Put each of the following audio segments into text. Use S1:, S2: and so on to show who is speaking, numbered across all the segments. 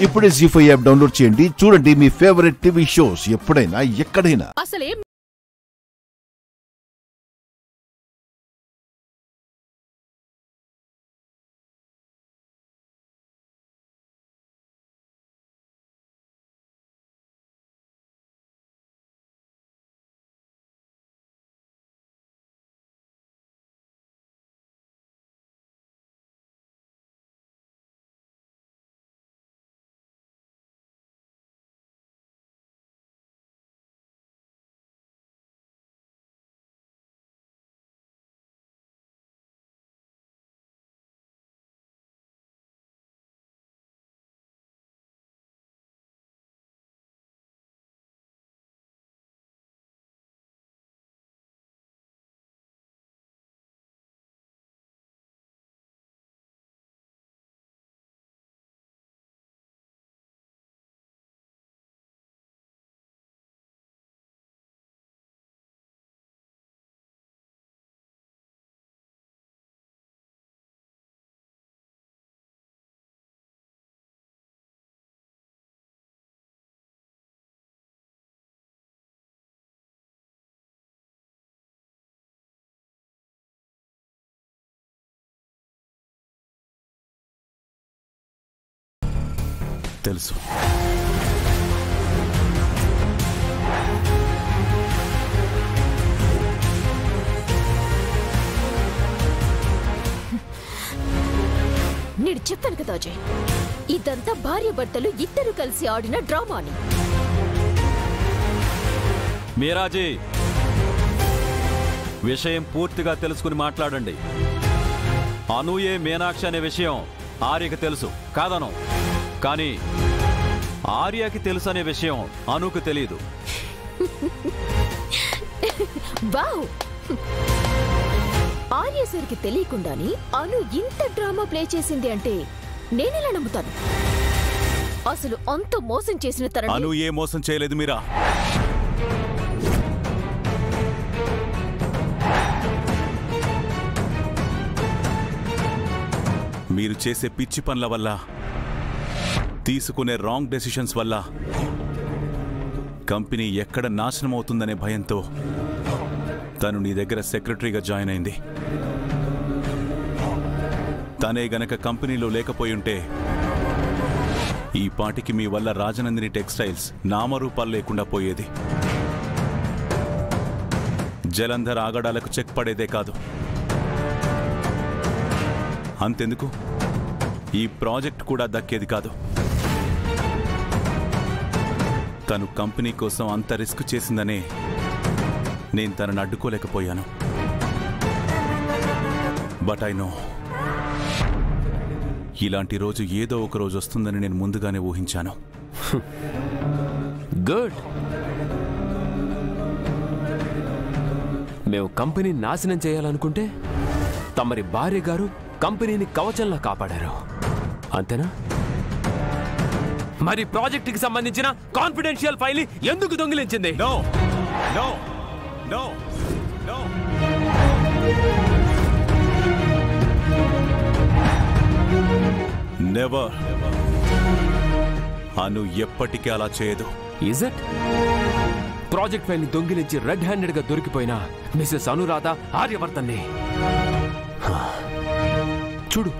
S1: ఇప్పుడే జీ5 app download చేయండి. చూడండి మీ ఫేవరెట్ టీవీ షోస్ ఎప్పుడైనా ఎక్కడైనా.
S2: అసలే
S3: తెలుసు.
S2: నేను చెప్పాను కదా అజయ్, ఇదంతా భార్య భర్తలు ఇద్దరు కలిసి ఆడిన డ్రామాని.
S3: మీరాజీ, విషయం పూర్తిగా తెలుసుకుని మాట్లాడండి. అనూయే మీనాక్షి అనే విషయం ఆర్యకి తెలుసు కాదను, కానీ ఆర్యకి తెలుసు అనే విషయం అనుకు తెలియదు.
S2: వావ్, ఆర్య సార్కి తెలియకుండానే అను ఇంత డ్రామా ప్లే చేసింది అంటే నేనెలా నమ్ముతాను? అసలు అంత మోసం చేసిన తరుణం.
S3: అను ఏ మోసం చేయలేదు మీరా. మీరు చేసే పిచ్చి పనుల వల్ల, తీసుకునే రాంగ్ డెసిషన్స్ వల్ల కంపెనీ ఎక్కడ నాశనం అవుతుందనే భయంతో తను నీ దగ్గర సెక్రటరీగా జాయిన్ అయింది. తనే గనక కంపెనీలో లేకపోయుంటే ఈ పాటికి మీ వల్ల రాజనందిని టెక్స్టైల్స్ నామరూపాలు లేకుండా పోయేది. జలంధర్ ఆగడాలకు చెక్ పడేదే కాదు, అంతెందుకు ఈ ప్రాజెక్ట్ కూడా దక్కేది కాదు. తను కంపెనీ కోసం అంత రిస్క్ చేసిందనే నేను తనను అడ్డుకోలేకపోయాను. బట్ ఐ నో, ఇలాంటి రోజు ఏదో ఒక రోజు వస్తుందని నేను ముందుగానే ఊహించాను.
S4: గుడ్. మేము కంపెనీ నాశనం చేయాలనుకుంటే తమరి భార్య గారు కంపెనీని కవచంలా కాపాడారు, అంతేనా? మరి ప్రాజెక్టుకి సంబంధించిన కాన్ఫిడెన్షియల్ ఫైల్ ఎందుకు దొంగిలించింది?
S3: No no no no. Never. Anu ఎప్పటికీ అలా చేయదు.
S4: Is it? ప్రాజెక్ట్ ఫైల్ ని దొంగిలించి రెడ్ హ్యాండెడ్ గా దొరికిపోయిన మిసెస్ అనురాధ ఆర్యవర్ధన్ని చూడు.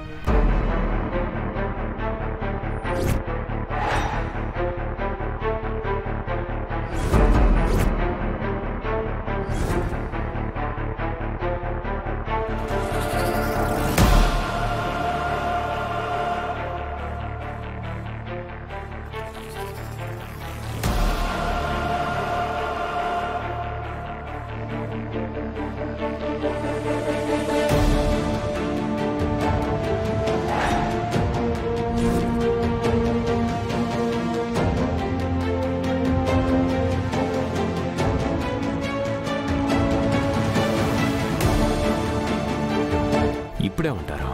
S4: ఇప్పుడే ఉంటారు.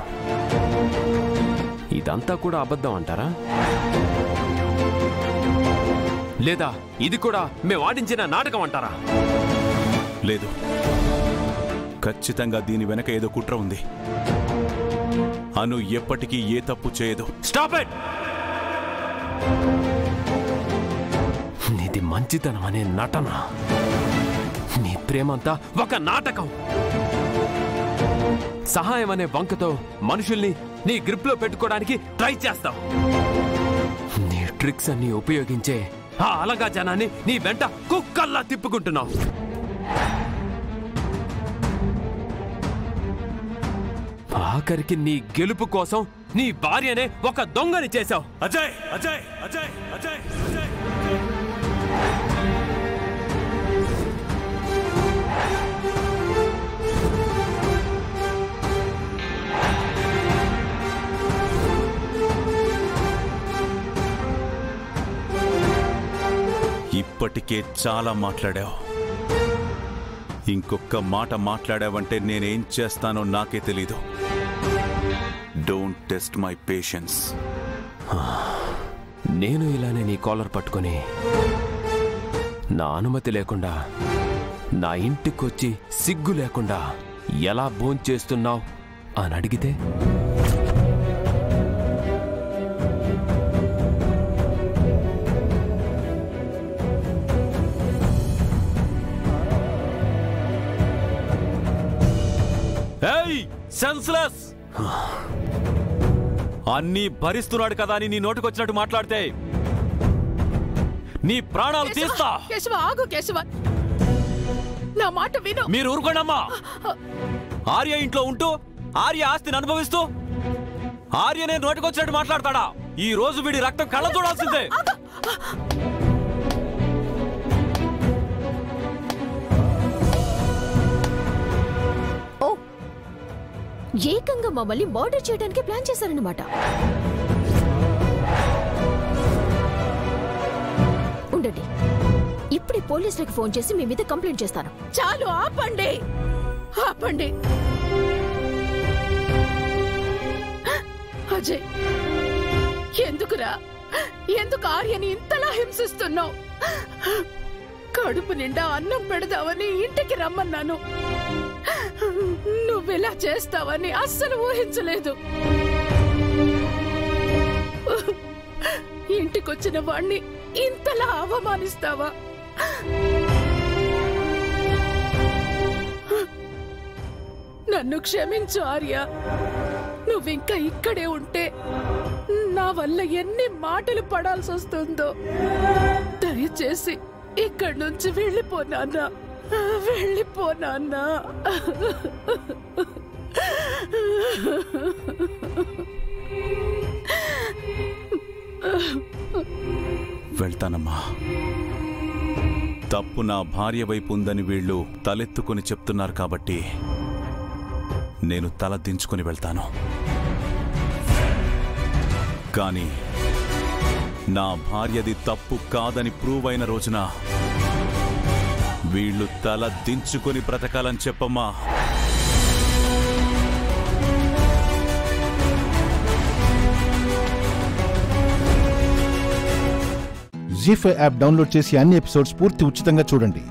S4: ఇదంతా కూడా అబద్ధం అంటారా? లేదా ఇది కూడా మేము ఆడించిన నాటకం అంటారా?
S3: లేదు, ఖచ్చితంగా దీని వెనక ఏదో కుట్ర ఉంది. అను ఎప్పటికీ ఏ తప్పు చేయదు.
S4: Stop it. నీది మంచితనం అనే నటన, నీ ప్రేమంతా ఒక నాటకం. సహాయం అనే వంకతో మనుషుల్ని నీ గ్రిప్లో పెట్టుకోవడానికి ట్రై చేస్తావు. నీ ట్రిక్స్ అన్ని ఉపయోగించే ఆ అలగా జనాన్ని నీ వెంట కుక్కల్లా తిప్పుకుంటున్నావు. ఆఖరికి నీ గెలుపు కోసం నీ భార్యనే ఒక దొంగని చేశావు.
S3: అజయ్ అజయ్ అజయ్ అజయ్ అజయ్ ఇప్పటికే చాలా మాట్లాడావు. ఇంకొక మాట మాట్లాడావంటే నేనేం చేస్తానో నాకే తెలీదు. Don't test my patience.
S4: నేను ఇలానే నీ కాలర్ పట్టుకొని నా అనుమతి లేకుండా నా ఇంటికొచ్చి సిగ్గు లేకుండా ఎలా భోంచేస్తున్నావు అని అడిగితే
S3: సెన్స్లెస్. అన్నీ భరిస్తున్నాడు కదా అని నీ నోటికొచ్చినట్టు మాట్లాడితే నీ ప్రాణాలు తీస్తా.
S2: కేశవ ఆగు, కేశవ నా మాట విను.
S3: మీరు ఊరుకోండమ్మా. ఆర్య ఇంట్లో ఉంటూ ఆర్య ఆస్తిని అనుభవిస్తూ ఆర్యనే నోటికొచ్చినట్టు మాట్లాడతాడా? ఈ రోజు వీడి రక్తం కళ్ళ చూడాల్సిందే.
S2: ఏకంగా మమ్మల్ని మర్డర్ చేయడానికి ప్లాన్ చేశారన్నమాట. ఉండండి, ఇప్పుడే పోలీసులకు ఫోన్ చేసి మీ మీద కంప్లైంట్ చేస్తాను. చాలు ఆపండి, ఆపండి. అజయ్, ఎందుకురా, ఎందుకు ఆర్యని ఇంతలా హింసిస్తున్నావు? కడుపు నిండా అన్నం పెడదావని ఇంటికి రమ్మన్నాను. నువ్వెలా చేస్తావని అస్సలు ఊహించలేదు. ఇంటికొచ్చిన వాణ్ణి ఇంతలా అవమానిస్తావా? నన్ను క్షమించు ఆర్య. నువ్వింకా ఇక్కడే ఉంటే నా వల్ల ఎన్ని మాటలు పడాల్సి వస్తుందో. దయచేసి ఇక్కడి నుంచి వెళ్ళిపోనాన్నా, వెళ్ళిపోనాన్నా.
S3: వెళ్తానమ్మా. తప్పు నా భార్య వైపు ఉందని వీళ్ళు తలెత్తుకుని చెప్తున్నారు కాబట్టి నేను తల దించుకుని వెళ్తాను. కానీ నా భార్యది తప్పు కాదని ప్రూవ్ అయిన రోజున వీళ్ళు తల దించుకుని బ్రతకాలని చెప్పమ్మా.
S1: జీ5 యాప్ డౌన్లోడ్ చేసి అన్ని ఎపిసోడ్స్ పూర్తి ఉచితంగా చూడండి.